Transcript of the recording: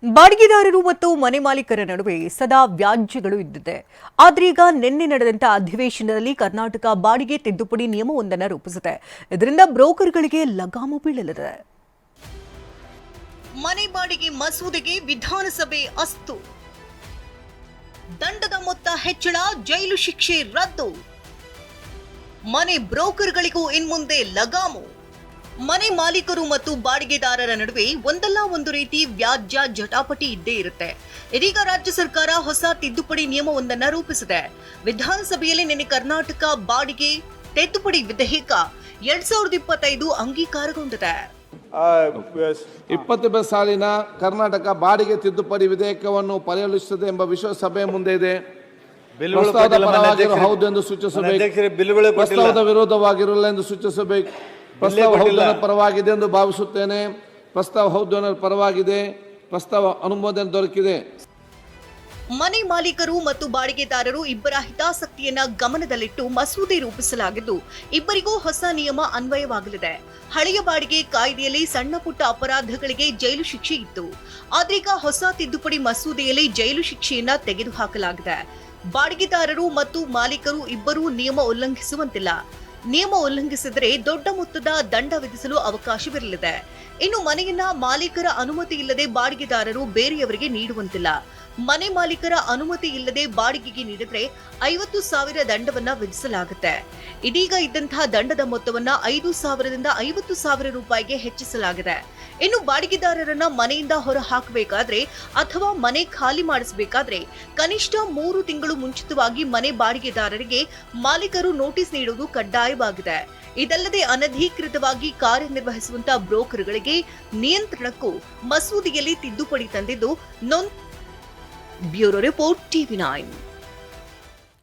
ಬಾಡಿಗೆದಾರರು ಮತ್ತು ಮನೆ ಮಾಲೀಕರ ನಡುವೆ ಸದಾ ವ್ಯಾಜ್ಯಗಳು ಇದ್ದಿದೆ. ಆದ್ರೀಗ ನಿನ್ನೆ ನಡೆದಂತ ಅಧಿವೇಶನದಲ್ಲಿ ಕರ್ನಾಟಕ ಬಾಡಿಗೆ ತಿದ್ದುಪಡಿ ನಿಯಮವೊಂದನ್ನು ರೂಪಿಸಿದೆ. ಇದರಿಂದ ಬ್ರೋಕರ್ಗಳಿಗೆ ಲಗಾಮು ಬೀಳಲಿದೆ. ಮನೆ ಬಾಡಿಗೆ ಮಸೂದೆಗೆ ವಿಧಾನಸಭೆ ಅಸ್ತು. ದಂಡದ ಮೊತ್ತ ಹೆಚ್ಚಳ, ಜೈಲು ಶಿಕ್ಷೆ ರದ್ದು. ಮನೆ ಬ್ರೋಕರ್ಗಳಿಗೂ ಇನ್ಮುಂದೆ ಲಗಾಮು. ಮನೆ ಮಾಲೀಕರು ಮತ್ತು ಬಾಡಿಗೆದಾರರ ನಡುವೆ ಒಂದಲ್ಲ ಒಂದು ರೀತಿ ವ್ಯಾಜ್ಯ ಜಟಾಪಟಿ ಇದ್ದೇ ಇರುತ್ತೆ. ಇದೀಗ ರಾಜ್ಯ ಸರ್ಕಾರ ಹೊಸ ತಿದ್ದುಪಡಿ ನಿಯಮವೊಂದನ್ನು ರೂಪಿಸಿದೆ. ವಿಧಾನಸಭೆಯಲ್ಲಿ ನಿನ್ನೆ ಕರ್ನಾಟಕ ಬಾಡಿಗೆ ತಿದ್ದುಪಡಿ ವಿಧೇಯಕ 2025 ಅಂಗೀಕಾರಗೊಂಡಿದೆ. 20 ಸಾಲಿನ ಕರ್ನಾಟಕ ಬಾಡಿಗೆ ತಿದ್ದುಪಡಿ ವಿಧೇಯಕವನ್ನು ಪರಿಗಣಿಸುತ್ತದೆ ಎಂಬ ವಿಶ್ವಸಭೆ ಮುಂದೆ ಇದೆ. ಪ್ರಸ್ತಾವದ ಪರವಾಗಿರುವ ಹೌದು ಎಂದು ಸೂಚಿಸಬೇಕು, ಪ್ರಸ್ತಾವದ ವಿರೋಧವಾಗಿರಲ್ಲ ಎಂದು ಸೂಚಿಸಬೇಕು. ಪ್ರಸ್ತಾವ ಹೌದು ಪರವಾಗಿದೆ ಎಂದು ಭಾವಿಸುತ್ತೇನೆ. ಪ್ರಸ್ತಾವ ಹೌದು ಪರವಾಗಿದೆ. ಪ್ರಸ್ತಾವ ಅನುಮೋದನೆ ದೊರಕಿದೆ. ಮನೆ ಮಾಲೀಕರು ಮತ್ತು ಬಾಡಿಗೆದಾರರು ಇಬ್ಬರ ಹಿತಾಸಕ್ತಿಯನ್ನ ಗಮನದಲ್ಲಿಟ್ಟು ಮಸೂದೆ ರೂಪಿಸಲಾಗಿದ್ದು, ಇಬ್ಬರಿಗೂ ಹೊಸ ನಿಯಮ ಅನ್ವಯವಾಗಲಿದೆ. ಹಳೆಯ ಬಾಡಿಗೆ ಕಾಯ್ದೆಯಲ್ಲಿ ಸಣ್ಣ ಪುಟ್ಟ ಅಪರಾಧಗಳಿಗೆ ಜೈಲು ಶಿಕ್ಷೆ ಇತ್ತು. ಆದ್ರೀಗ ಹೊಸ ತಿದ್ದುಪಡಿ ಮಸೂದೆಯಲ್ಲಿ ಜೈಲು ಶಿಕ್ಷೆಯನ್ನ ತೆಗೆದುಹಾಕಲಾಗಿದೆ. ಬಾಡಿಗೆದಾರರು ಮತ್ತು ಮಾಲೀಕರು ಇಬ್ಬರೂ ನಿಯಮ ಉಲ್ಲಂಘಿಸುವಂತಿಲ್ಲ. ನಿಯಮ ಉಲ್ಲಂಘಿಸಿದರೆ ದೊಡ್ಡ ಮೊತ್ತದ ದಂಡ ವಿಧಿಸಲು ಅವಕಾಶವಿರಲಿದೆ. ಇನ್ನು ಮನೆಯನ್ನ ಮಾಲೀಕರ ಅನುಮತಿ ಇಲ್ಲದೆ ಬಾಡಿಗೆದಾರರು ಬೇರೆಯವರಿಗೆ ನೀಡುವಂತಿಲ್ಲ. ಮನೆ ಮಾಲೀಕರ ಅನುಮತಿ ಇಲ್ಲದೆ ಬಾಡಿಗೆಗೆ ನೀಡಿದ್ರೆ 50,000 ದಂಡವನ್ನ ವಿಧಿಸಲಾಗುತ್ತೆ. ಇದೀಗ ಇದ್ದಂತಹ ದಂಡದ ಮೊತ್ತವನ್ನ 5,000ದಿಂದ 50,000 ರೂಪಾಯಿಗೆ ಹೆಚ್ಚಿಸಲಾಗಿದೆ. ಇನ್ನು ಬಾಡಿಗೆದಾರರನ್ನ ಮನೆಯಿಂದ ಹೊರ ಹಾಕಬೇಕಾದ್ರೆ ಅಥವಾ ಮನೆ ಖಾಲಿ ಮಾಡಿಸಬೇಕಾದ್ರೆ ಕನಿಷ್ಠ 3 ತಿಂಗಳು ಮುಂಚಿತವಾಗಿ ಮನೆ ಬಾಡಿಗೆದಾರರಿಗೆ ಮಾಲೀಕರು ನೋಟಿಸ್ ನೀಡುವುದು ಕಡ್ಡಾಯವಾಗಿದೆ. ಇದಲ್ಲದೆ ಅನಧಿಕೃತವಾಗಿ ಕಾರ್ಯನಿರ್ವಹಿಸುವಂತಹ ಬ್ರೋಕರ್ಗಳಿಗೆ ನಿಯಂತ್ರಣಕ್ಕೂ ಮಸೂದೆಯಲ್ಲಿ ತಿದ್ದುಪಡಿ ತಂದಿದ್ದು. Bureau report, TV9.